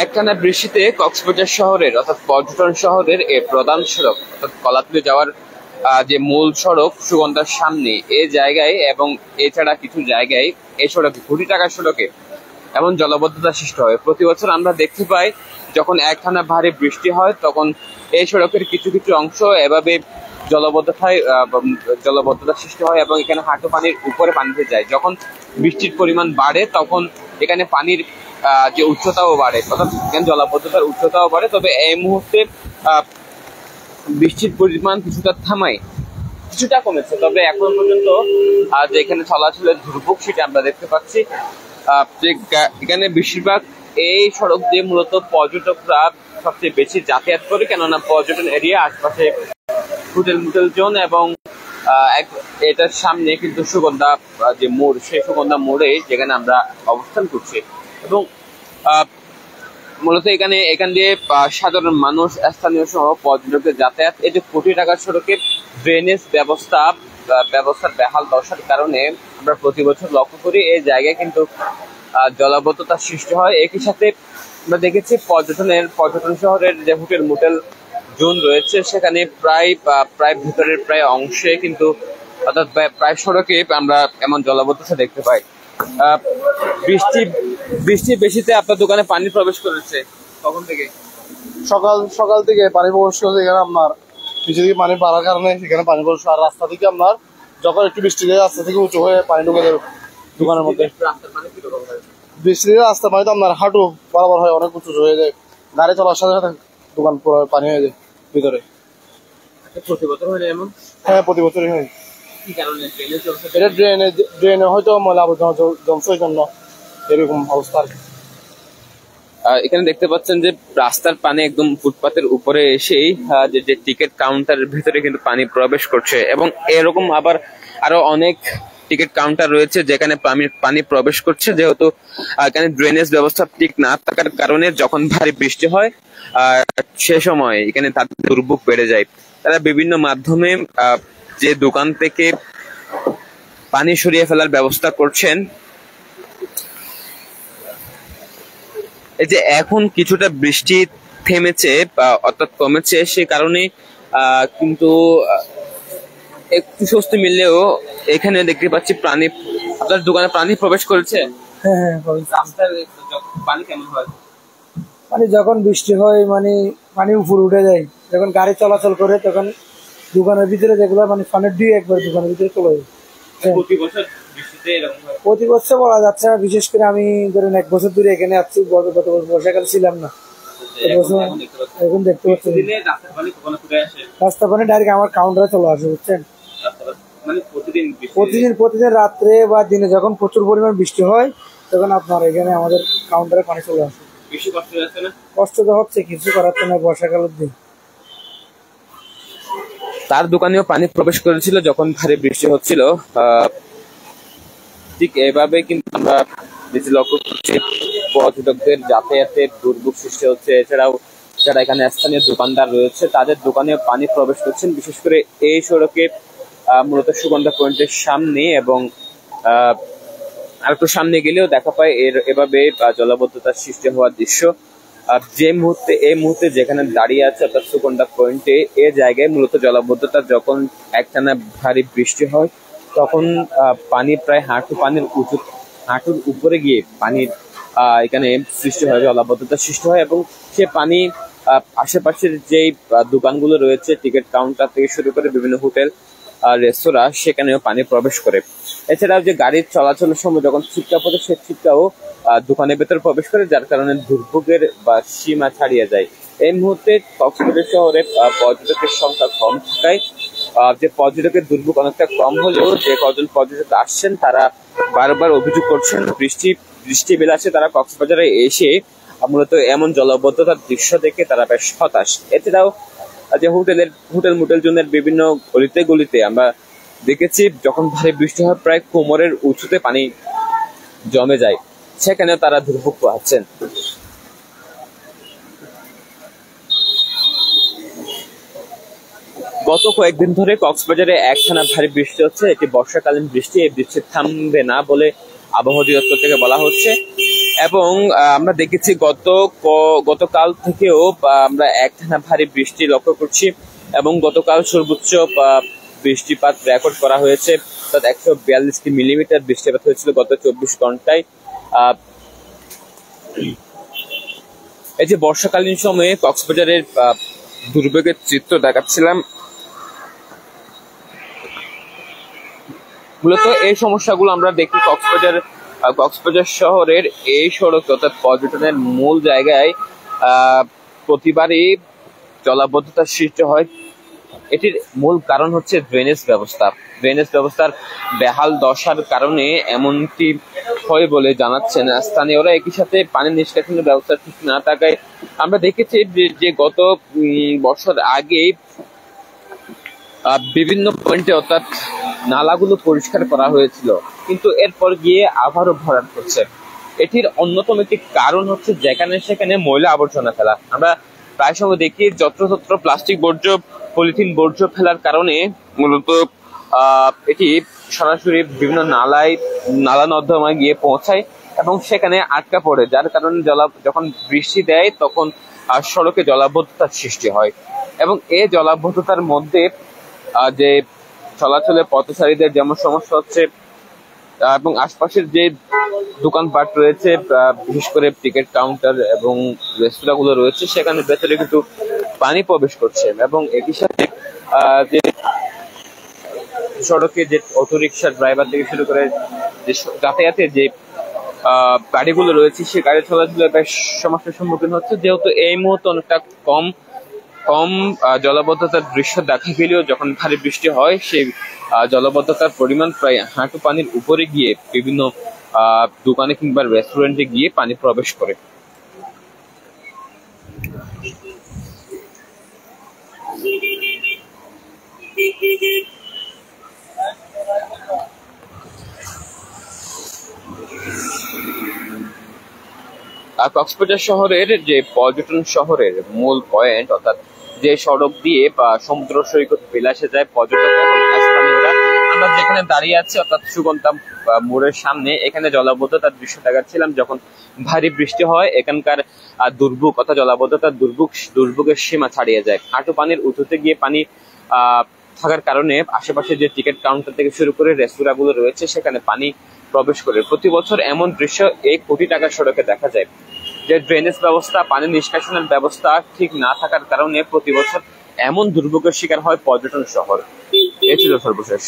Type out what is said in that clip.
একটানা বৃষ্টিতে কক্সবাজার শহরের অর্থাৎ পর্যটন শহরের এই প্রধান সড়ক অর্থাৎ কলাতলী যাওয়ার যে মূল সড়ক সুগন্ধার সামনে এই জায়গায় এবং এছাড়া কিছু জায়গায় এই সড়কে কোটি টাকার সড়কে এমন জলাবদ্ধতা সৃষ্টি হয়। প্রতি বছর আমরা দেখতে পাই যখন একটানা ভারী বৃষ্টি হয় তখন এই সড়কের কিছু কিছু অংশ এভাবে জলবদ্ধতা সৃষ্টি হয় এবং এখানে হাঁটু পানির উপরে পানিতে যায়। যখন বৃষ্টির পরিমাণ বাড়ে তখন এখানে পানির যে উচ্চতাও বাড়ে, অর্থাৎ এখানে জলাবদ্ধতার উচ্চতাও বাড়ে। তবে এই মুহূর্তে বৃষ্টির পরিমাণ কিছুটা কমেছে, তবে এখন পর্যন্ত যে এখানে চলাচলের দুর্ভোগ সেটা আমরা দেখতে পাচ্ছি। যে এখানে বেশিরভাগ এই সড়ক দিয়ে মূলত পর্যটকরা সবচেয়ে বেশি যাতায়াত করে, কেননা পর্যটন এরিয়া আশপাশে হোটেল জোন এবং এটার সামনে কিন্তু সুগন্ধা যে মোড়, সেই সুগন্ধা মোড়ে যেখানে আমরা অবস্থান করছি এবং মূলত এখান দিয়ে সাধারণ মানুষ, স্থানীয় সহ পর্যটকের যাতায়াত। এই যে কোটি টাকার সড়কে ড্রেনেজ ব্যবস্থার বেহাল দশার কারণে আমরা প্রতি বছর লক্ষ্য করি এই জায়গায় কিন্তু জলাবদ্ধতার সৃষ্টি হয়। একই সাথে আমরা দেখেছি পর্যটন শহরের যে হোটেল জোন রয়েছে সেখানে প্রায় ভিতরের প্রায় অংশে কিন্তু অর্থাৎ প্রায় সড়কে আমরা এমন জলাবদ্ধতা দেখতে পাই। বৃষ্টি বেশিতে আপনার দোকানে পানি প্রবেশ করেছে কখন থেকে? সকাল থেকে পানি প্রবেশ করেছে। এখানে আপনার নিচে থেকে পানি বাড়ার কারণে সেখানে পানি প্রবেশ, আর রাস্তা থেকে আপনার যখন একটু বৃষ্টি যায় রাস্তা থেকে উঁচু হয়ে পানি ঢুকে যাবে দোকানের মধ্যে। বৃষ্টি থেকে রাস্তার পানি তো আপনার হাঁটু বরাবর হয়, অনেক উঁচু হয়ে যায়। গাড়ি চলার সাথে সাথে দোকান পুরো পানি হয়ে যায় ভিতরে। প্রতি বছর হয় এমন? হ্যাঁ, প্রতি বছরই হয়। কি কারণে? এটা ড্রেনে হয়তো ময়লা আবর্জনা জমছে, ওই জন্য এরকম অবস্থা। এখানে দেখতে পাচ্ছেন যে রাস্তার পানি একদম ফুটপাতের উপরে এসেই যে টিকিট কাউন্টারের ভিতরে কিন্তু পানি প্রবেশ করছে এবং এরকম আবার আরো অনেক টিকিট কাউন্টার রয়েছে যেখানে পানি প্রবেশ করছে। যেহেতু এখানে ড্রেনেজ ব্যবস্থা ঠিক না থাকার কারণে যখন ভারী বৃষ্টি হয় সে সময় এখানে তাদের দুর্ভোগ বেড়ে যায়। তারা বিভিন্ন মাধ্যমে যে দোকান থেকে পানি সরিয়ে ফেলার ব্যবস্থা করছেন। এই যে এখন কিছুটা বৃষ্টি থেমেছে অর্থাৎ কমেছে, সে কারণে কিন্তু একটু স্বস্তি মিললেও এখানে দেখতে পাচ্ছি আপনার দোকানে পানি প্রবেশ করেছে। হ্যাঁ, রাস্তার পানি কেমন হয়? মানে যখন বৃষ্টি হয় পানি উপরে উঠে যায়, যখন গাড়ি চলাচল করে তখন দোকানের ভিতরে যেগুলো পানির দিয়ে একবার দোকানের ভিতরে চলে যায়। প্রতি বছর বলা যাচ্ছে না, বিশেষ করে আমি ধরেন 1 বছর ধরে এখানে আছি, গত বর্ষাকালে ছিলাম না। এখন দেখতে পাচ্ছি রাস্তার পানি ডাইরেক্ট আমার কাউন্টারে চলে আসে, বুঝছেন। প্রতিদিন রাত্রে বা দিনে যখন প্রচুর পরিমাণ বৃষ্টি হয় তখন আপনার এখানে আমাদের কাউন্টারে পানি চলে আসে। কষ্ট তো হচ্ছে, কিছু করার তো না, বর্ষাকালের দিন। তার দোকানেও পানি প্রবেশ করেছিল যখন ভারী বৃষ্টি হচ্ছিল। ঠিক এভাবে কিন্তু আমরা বেশি লক্ষ্য করছি পর্যটকদের যাতায়াতের দুর্ভোগ সৃষ্টি হচ্ছে। এছাড়াও যারা এখানে স্থানীয় দোকানদার রয়েছে তাদের দোকানে পানি প্রবেশ করছেন, বিশেষ করে এই সড়কে মূলত সুগন্ধা পয়েন্টের সামনে এবং আর একটু সামনে গেলেও দেখা পায় এভাবে জলাবদ্ধতার সৃষ্টি হওয়ার দৃশ্য। এই মুহূর্তে যেখানে দাঁড়িয়ে আছে অর্থাৎ সুগন্ধা পয়েন্টে, এই জায়গায় মূলত জলাবদ্ধতা যখন একটানা ভারী বৃষ্টি হয় তখন পানি প্রায় হাঁটুর উপরে গিয়ে পানির এখানে সৃষ্টি হয়, জলাবদ্ধতার সৃষ্টি হয় এবং সে পানি আশেপাশের যেই দোকানগুলো রয়েছে, টিকিট কাউন্টার থেকে শুরু করে বিভিন্ন হোটেল রেস্তোরাঁ, সেখানেও পানি প্রবেশ করে। এছাড়াও যে গাড়ির চলাচলের সময় যখন ছিটকা পড়ে, সে ছিটকাও দোকানের ভেতর প্রবেশ করে, যার কারণে দুর্ভোগের সীমা ছাড়িয়ে যায়। এই মুহূর্তে কক্সবাজার শহরে পর্যটকের সংখ্যা কম থাকায় যে পর্যটকের দুর্ভোগ অনেকটা কম হলেও যে কজন পর্যটক আসছেন তারা বারবার অভিযোগ করছেন বৃষ্টি বিলাসে তারা কক্সবাজারে এসে মূলত এমন জলাবদ্ধতার দৃশ্য দেখে তারা বেশ হতাশ। এছাড়াও যে হোটেল জোনের বিভিন্ন গলিতে আমরা দেখেছি যখন ভারী বৃষ্টি হয় প্রায় কোমরের উঁচুতে পানি জমে যায়, সেখানেও তারা দুর্ভোগ পাচ্ছেন। গত কয়েকদিন ধরে কক্সবাজারে একটানা ভারী বৃষ্টি হচ্ছে। এটি বর্ষাকালীন বৃষ্টি, এই বৃষ্টি থামবে না বলে আবহাওয়া অধিদপ্তর থেকে বলা হচ্ছে। এবং আমরা দেখেছি গতকাল থেকেও আমরা একটানা ভারী বৃষ্টি লক্ষ্য করছি এবং গতকাল সর্বোচ্চ বৃষ্টিপাত রেকর্ড করা হয়েছে, অর্থাৎ 142 মিলিমিটার বৃষ্টিপাত হয়েছিল গত 24 ঘন্টায়। এই যে বর্ষাকালীন সময়ে কক্সবাজারের দুর্যোগের চিত্র দেখাচ্ছিলাম, মূলত এই সমস্যাগুলো আমরা দেখি কক্সবাজার শহরের এই সড়ক অর্থাৎ পর্যটনের মূল জায়গায় প্রতিবারই জলাবদ্ধতার সৃষ্টি হয়। এটির মূল কারণ হচ্ছে ড্রেনেজ ব্যবস্থার বেহাল দশার কারণে এমনটি হয় বলে জানাচ্ছেন স্থানীয়রা। একই সাথে পানি নিষ্কাশনের ব্যবস্থা ঠিক না থাকায় আমরা দেখেছি যে গত বছর আগে বিভিন্ন পয়েন্টে অর্থাৎ নালাগুলো পরিষ্কার করা হয়েছিল, কিন্তু এরপর গিয়ে আবারও ভরাট করছে। এটির অন্যতম একটি কারণ হচ্ছে যেখানে সেখানে ময়লা আবর্জনা ফেলা। আমরা প্রায় সময় দেখি যত্রতত্র প্লাস্টিক বর্জ্য, পলিথিন বর্জ্য ফেলার কারণে মূলত এটি সরাসরি বিভিন্ন নালা নর্দমায় গিয়ে পৌঁছায় এবং সেখানে আটকা পড়ে, যার কারণে যখন বৃষ্টি দেয় তখন সড়কে জলাবদ্ধতার সৃষ্টি হয়। এবং এই জলাবদ্ধতার মধ্যে যে চলাচলে পথচারীদের যেমন সমস্যা হচ্ছে এবং আশপাশের যে দোকানপাট রয়েছে, বিশেষ করে টিকিট কাউন্টার এবং রেস্তোরাঁগুলো রয়েছে, সেখানে ভেতরে কিন্তু পানি প্রবেশ করছে। এবং একই সাথে যে সড়কে যে অটোরিকশা ড্রাইভার থেকে শুরু করে যে যাতায়াতের যে গাড়িগুলো রয়েছে, সেই গাড়ি চলাচলে বেশ সমস্যার সম্মুখীন হচ্ছে, যেহেতু এই মুহূর্তে অনেকটা কম জলাবদ্ধতার দৃশ্য দেখা গেলেও যখন ভারী বৃষ্টি হয় সেই জলাবদ্ধতার পরিমাণ প্রায় হাঁটু পানির উপরে গিয়ে বিভিন্ন দোকানে কিংবা রেস্টুরেন্টে গিয়ে পানি প্রবেশ করে। কক্সবাজার শহরের যে পর্যটন শহরের মূল পয়েন্ট, অর্থাৎ যে সড়ক দিয়ে সমুদ্র সৈকত বিলাসে যায় পর্যটক এবং স্থানীয়রা, আমরা যেখানে দাঁড়িয়ে আছি অর্থাৎ সুগন্ধা মোড়ের সামনে, এখানে জলাবদ্ধতার দৃশ্য দেখাচ্ছিলাম। যখন ভারী বৃষ্টি হয় এখানকার দুর্ভোগ অর্থাৎ জলাবদ্ধতার দুর্ভোগের সীমা ছাড়িয়ে যায়। হাঁটু পানির উঁচুতে গিয়ে পানি থাকার কারণে আশেপাশে যে টিকিট কাউন্টার থেকে শুরু করে রেস্তোরাঁগুলো রয়েছে সেখানে পানি প্রবেশ করে। প্রতি বছর এমন দৃশ্য এই কোটি টাকার সড়কে দেখা যায়, যে ড্রেনেজ ব্যবস্থা, পানি নিষ্কাশনের ব্যবস্থা ঠিক না থাকার কারণে প্রতি বছর এমন দুর্ভোগের শিকার হয় পর্যটন শহর। এই ছিল সর্বশেষ।